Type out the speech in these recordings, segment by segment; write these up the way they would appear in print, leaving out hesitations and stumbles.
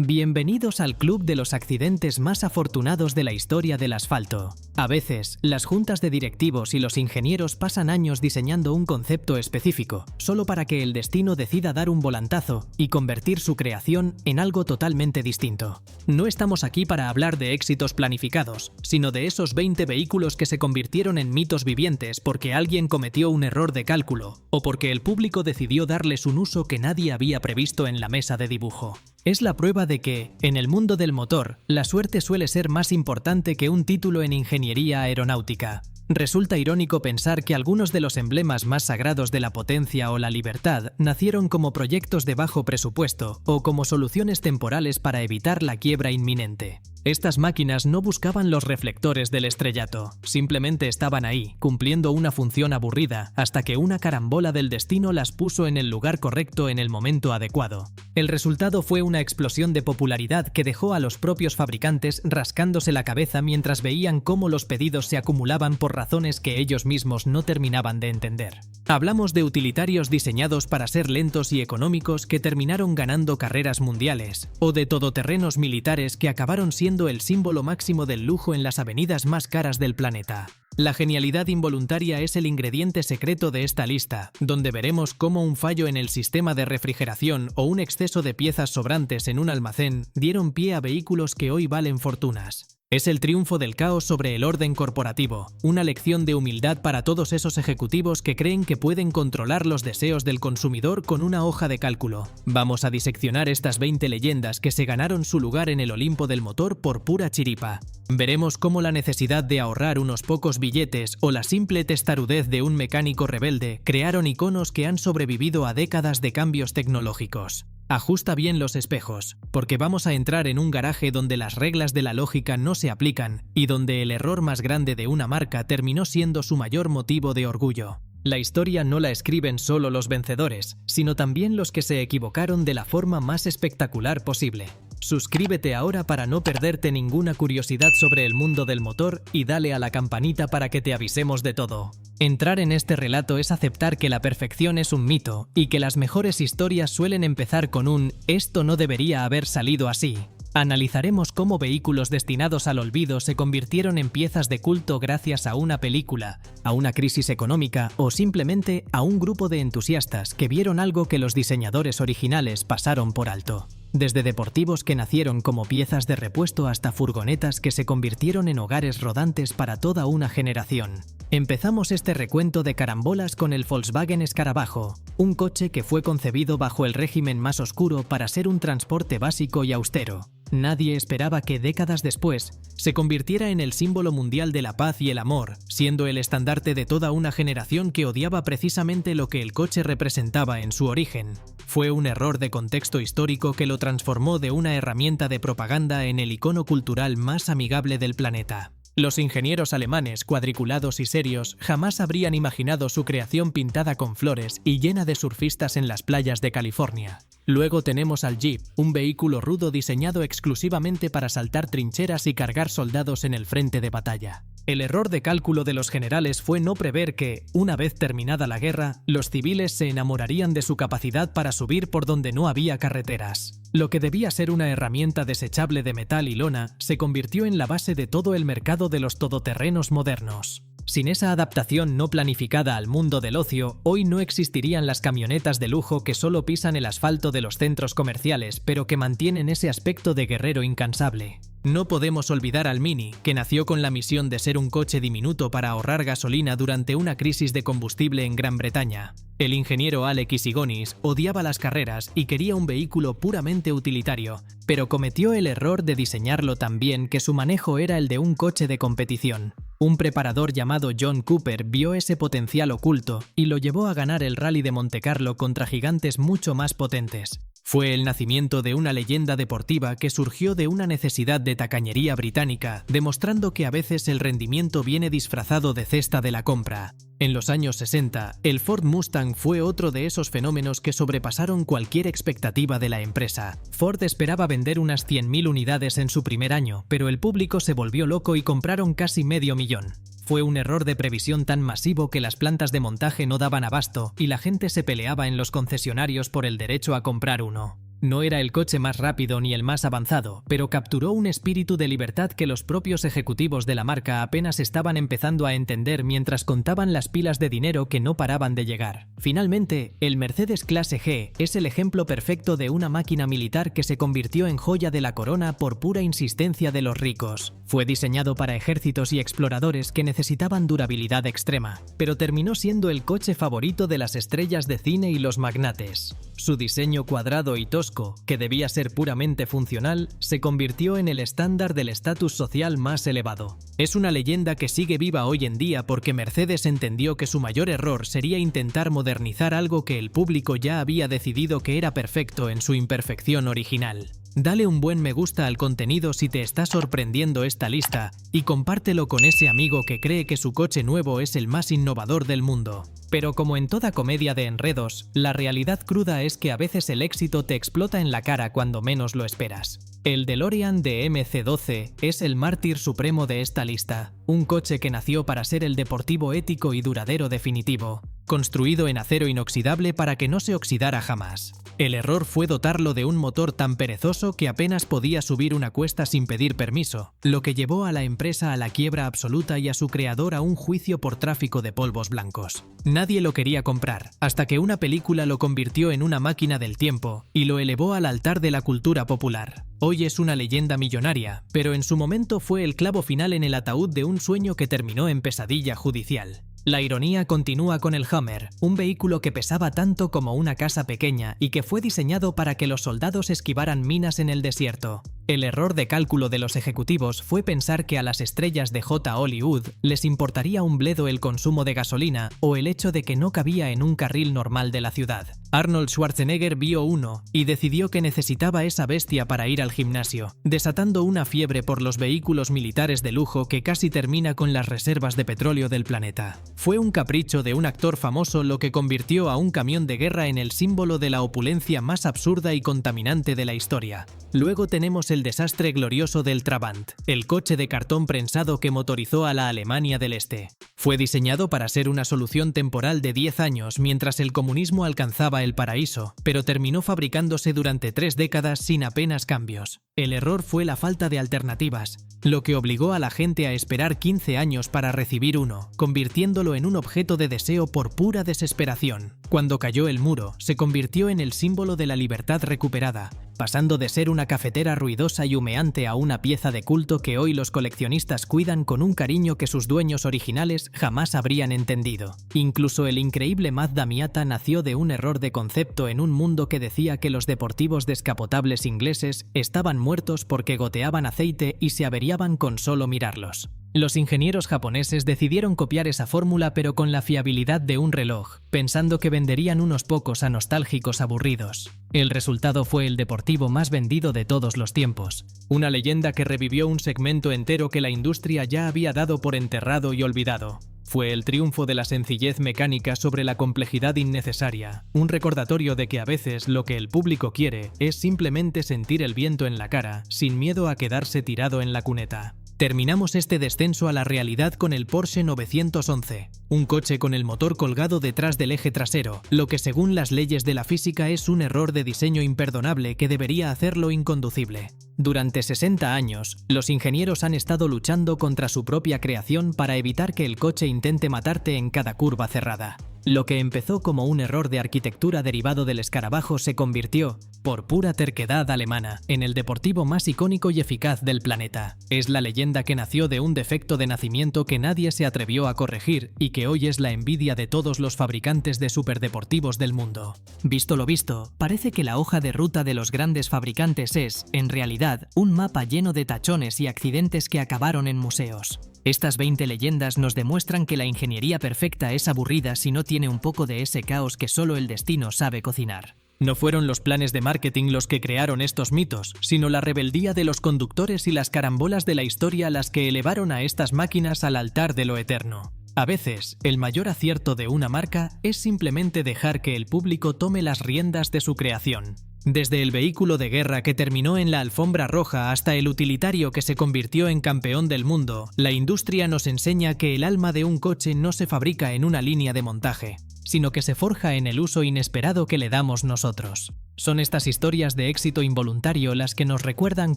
Bienvenidos al club de los accidentes más afortunados de la historia del asfalto. A veces, las juntas de directivos y los ingenieros pasan años diseñando un concepto específico, solo para que el destino decida dar un volantazo y convertir su creación en algo totalmente distinto. No estamos aquí para hablar de éxitos planificados, sino de esos 20 vehículos que se convirtieron en mitos vivientes porque alguien cometió un error de cálculo, o porque el público decidió darles un uso que nadie había previsto en la mesa de dibujo. Es la prueba de que, en el mundo del motor, la suerte suele ser más importante que un título en ingeniería aeronáutica. Resulta irónico pensar que algunos de los emblemas más sagrados de la potencia o la libertad nacieron como proyectos de bajo presupuesto o como soluciones temporales para evitar la quiebra inminente. Estas máquinas no buscaban los reflectores del estrellato, simplemente estaban ahí, cumpliendo una función aburrida, hasta que una carambola del destino las puso en el lugar correcto en el momento adecuado. El resultado fue una explosión de popularidad que dejó a los propios fabricantes rascándose la cabeza mientras veían cómo los pedidos se acumulaban por razones que ellos mismos no terminaban de entender. Hablamos de utilitarios diseñados para ser lentos y económicos que terminaron ganando carreras mundiales, o de todoterrenos militares que acabaron siendo el símbolo máximo del lujo en las avenidas más caras del planeta. La genialidad involuntaria es el ingrediente secreto de esta lista, donde veremos cómo un fallo en el sistema de refrigeración o un exceso de piezas sobrantes en un almacén dieron pie a vehículos que hoy valen fortunas. Es el triunfo del caos sobre el orden corporativo, una lección de humildad para todos esos ejecutivos que creen que pueden controlar los deseos del consumidor con una hoja de cálculo. Vamos a diseccionar estas 20 leyendas que se ganaron su lugar en el Olimpo del motor por pura chiripa. Veremos cómo la necesidad de ahorrar unos pocos billetes o la simple testarudez de un mecánico rebelde crearon iconos que han sobrevivido a décadas de cambios tecnológicos. Ajusta bien los espejos, porque vamos a entrar en un garaje donde las reglas de la lógica no se aplican y donde el error más grande de una marca terminó siendo su mayor motivo de orgullo. La historia no la escriben solo los vencedores, sino también los que se equivocaron de la forma más espectacular posible. Suscríbete ahora para no perderte ninguna curiosidad sobre el mundo del motor y dale a la campanita para que te avisemos de todo. Entrar en este relato es aceptar que la perfección es un mito y que las mejores historias suelen empezar con un «esto no debería haber salido así». Analizaremos cómo vehículos destinados al olvido se convirtieron en piezas de culto gracias a una película, a una crisis económica o simplemente a un grupo de entusiastas que vieron algo que los diseñadores originales pasaron por alto. Desde deportivos que nacieron como piezas de repuesto hasta furgonetas que se convirtieron en hogares rodantes para toda una generación. Empezamos este recuento de carambolas con el Volkswagen Escarabajo, un coche que fue concebido bajo el régimen más oscuro para ser un transporte básico y austero. Nadie esperaba que décadas después se convirtiera en el símbolo mundial de la paz y el amor, siendo el estandarte de toda una generación que odiaba precisamente lo que el coche representaba en su origen. Fue un error de contexto histórico que lo transformó de una herramienta de propaganda en el icono cultural más amigable del planeta. Los ingenieros alemanes, cuadriculados y serios, jamás habrían imaginado su creación pintada con flores y llena de surfistas en las playas de California. Luego tenemos al Jeep, un vehículo rudo diseñado exclusivamente para saltar trincheras y cargar soldados en el frente de batalla. El error de cálculo de los generales fue no prever que, una vez terminada la guerra, los civiles se enamorarían de su capacidad para subir por donde no había carreteras. Lo que debía ser una herramienta desechable de metal y lona se convirtió en la base de todo el mercado de los todoterrenos modernos. Sin esa adaptación no planificada al mundo del ocio, hoy no existirían las camionetas de lujo que solo pisan el asfalto de los centros comerciales, pero que mantienen ese aspecto de guerrero incansable. No podemos olvidar al Mini, que nació con la misión de ser un coche diminuto para ahorrar gasolina durante una crisis de combustible en Gran Bretaña. El ingeniero Alec Isigonis odiaba las carreras y quería un vehículo puramente utilitario, pero cometió el error de diseñarlo tan bien que su manejo era el de un coche de competición. Un preparador llamado John Cooper vio ese potencial oculto y lo llevó a ganar el Rally de Montecarlo contra gigantes mucho más potentes. Fue el nacimiento de una leyenda deportiva que surgió de una necesidad de tacañería británica, demostrando que a veces el rendimiento viene disfrazado de cesta de la compra. En los años 60, el Ford Mustang fue otro de esos fenómenos que sobrepasaron cualquier expectativa de la empresa. Ford esperaba vender unas 100.000 unidades en su primer año, pero el público se volvió loco y compraron casi 500.000. Fue un error de previsión tan masivo que las plantas de montaje no daban abasto y la gente se peleaba en los concesionarios por el derecho a comprar uno. No era el coche más rápido ni el más avanzado, pero capturó un espíritu de libertad que los propios ejecutivos de la marca apenas estaban empezando a entender mientras contaban las pilas de dinero que no paraban de llegar. Finalmente, el Mercedes Clase G es el ejemplo perfecto de una máquina militar que se convirtió en joya de la corona por pura insistencia de los ricos. Fue diseñado para ejércitos y exploradores que necesitaban durabilidad extrema, pero terminó siendo el coche favorito de las estrellas de cine y los magnates. Su diseño cuadrado y tosco, que debía ser puramente funcional, se convirtió en el estándar del estatus social más elevado. Es una leyenda que sigue viva hoy en día porque Mercedes entendió que su mayor error sería intentar modernizar algo que el público ya había decidido que era perfecto en su imperfección original. Dale un buen me gusta al contenido si te está sorprendiendo esta lista y compártelo con ese amigo que cree que su coche nuevo es el más innovador del mundo. Pero como en toda comedia de enredos, la realidad cruda es que a veces el éxito te explota en la cara cuando menos lo esperas. El DeLorean de MC-12 es el mártir supremo de esta lista, un coche que nació para ser el deportivo ético y duradero definitivo, construido en acero inoxidable para que no se oxidara jamás. El error fue dotarlo de un motor tan perezoso que apenas podía subir una cuesta sin pedir permiso, lo que llevó a la empresa a la quiebra absoluta y a su creador a un juicio por tráfico de polvos blancos. Nadie lo quería comprar, hasta que una película lo convirtió en una máquina del tiempo y lo elevó al altar de la cultura popular. Hoy es una leyenda millonaria, pero en su momento fue el clavo final en el ataúd de un sueño que terminó en pesadilla judicial. La ironía continúa con el Hummer, un vehículo que pesaba tanto como una casa pequeña y que fue diseñado para que los soldados esquivaran minas en el desierto. El error de cálculo de los ejecutivos fue pensar que a las estrellas de Hollywood les importaría un bledo el consumo de gasolina o el hecho de que no cabía en un carril normal de la ciudad. Arnold Schwarzenegger vio uno y decidió que necesitaba esa bestia para ir al gimnasio, desatando una fiebre por los vehículos militares de lujo que casi termina con las reservas de petróleo del planeta. Fue un capricho de un actor famoso lo que convirtió a un camión de guerra en el símbolo de la opulencia más absurda y contaminante de la historia. Luego tenemos el desastre glorioso del Trabant, el coche de cartón prensado que motorizó a la Alemania del Este. Fue diseñado para ser una solución temporal de 10 años mientras el comunismo alcanzaba el paraíso, pero terminó fabricándose durante 3 décadas sin apenas cambios. El error fue la falta de alternativas, lo que obligó a la gente a esperar 15 años para recibir uno, convirtiéndolo en un objeto de deseo por pura desesperación. Cuando cayó el muro, se convirtió en el símbolo de la libertad recuperada, pasando de ser una cafetera ruidosa y humeante a una pieza de culto que hoy los coleccionistas cuidan con un cariño que sus dueños originales jamás habrían entendido. Incluso el increíble Mazda Miata nació de un error de concepto en un mundo que decía que los deportivos descapotables ingleses estaban muertos porque goteaban aceite y se averiaban con solo mirarlos. Los ingenieros japoneses decidieron copiar esa fórmula pero con la fiabilidad de un reloj, pensando que venderían unos pocos a nostálgicos aburridos. El resultado fue el deportivo más vendido de todos los tiempos, una leyenda que revivió un segmento entero que la industria ya había dado por enterrado y olvidado. Fue el triunfo de la sencillez mecánica sobre la complejidad innecesaria, un recordatorio de que a veces lo que el público quiere es simplemente sentir el viento en la cara, sin miedo a quedarse tirado en la cuneta. Terminamos este descenso a la realidad con el Porsche 911, un coche con el motor colgado detrás del eje trasero, lo que según las leyes de la física es un error de diseño imperdonable que debería hacerlo inconducible. Durante 60 años, los ingenieros han estado luchando contra su propia creación para evitar que el coche intente matarte en cada curva cerrada. Lo que empezó como un error de arquitectura derivado del escarabajo se convirtió, por pura terquedad alemana, en el deportivo más icónico y eficaz del planeta. Es la leyenda que nació de un defecto de nacimiento que nadie se atrevió a corregir y que hoy es la envidia de todos los fabricantes de superdeportivos del mundo. Visto lo visto, parece que la hoja de ruta de los grandes fabricantes es, en realidad, un mapa lleno de tachones y accidentes que acabaron en museos. Estas 20 leyendas nos demuestran que la ingeniería perfecta es aburrida si no tiene un poco de ese caos que solo el destino sabe cocinar. No fueron los planes de marketing los que crearon estos mitos, sino la rebeldía de los conductores y las carambolas de la historia las que elevaron a estas máquinas al altar de lo eterno. A veces, el mayor acierto de una marca es simplemente dejar que el público tome las riendas de su creación. Desde el vehículo de guerra que terminó en la alfombra roja hasta el utilitario que se convirtió en campeón del mundo, la industria nos enseña que el alma de un coche no se fabrica en una línea de montaje. sino que se forja en el uso inesperado que le damos nosotros. Son estas historias de éxito involuntario las que nos recuerdan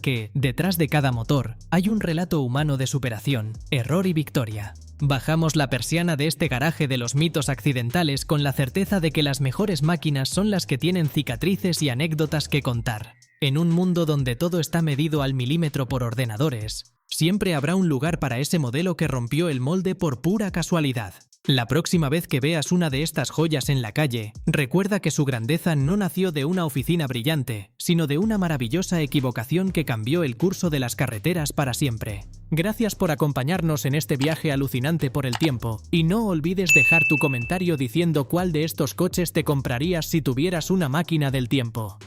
que, detrás de cada motor, hay un relato humano de superación, error y victoria. Bajamos la persiana de este garaje de los mitos accidentales con la certeza de que las mejores máquinas son las que tienen cicatrices y anécdotas que contar. En un mundo donde todo está medido al milímetro por ordenadores, siempre habrá un lugar para ese modelo que rompió el molde por pura casualidad. La próxima vez que veas una de estas joyas en la calle, recuerda que su grandeza no nació de una oficina brillante, sino de una maravillosa equivocación que cambió el curso de las carreteras para siempre. Gracias por acompañarnos en este viaje alucinante por el tiempo, y no olvides dejar tu comentario diciendo cuál de estos coches te comprarías si tuvieras una máquina del tiempo.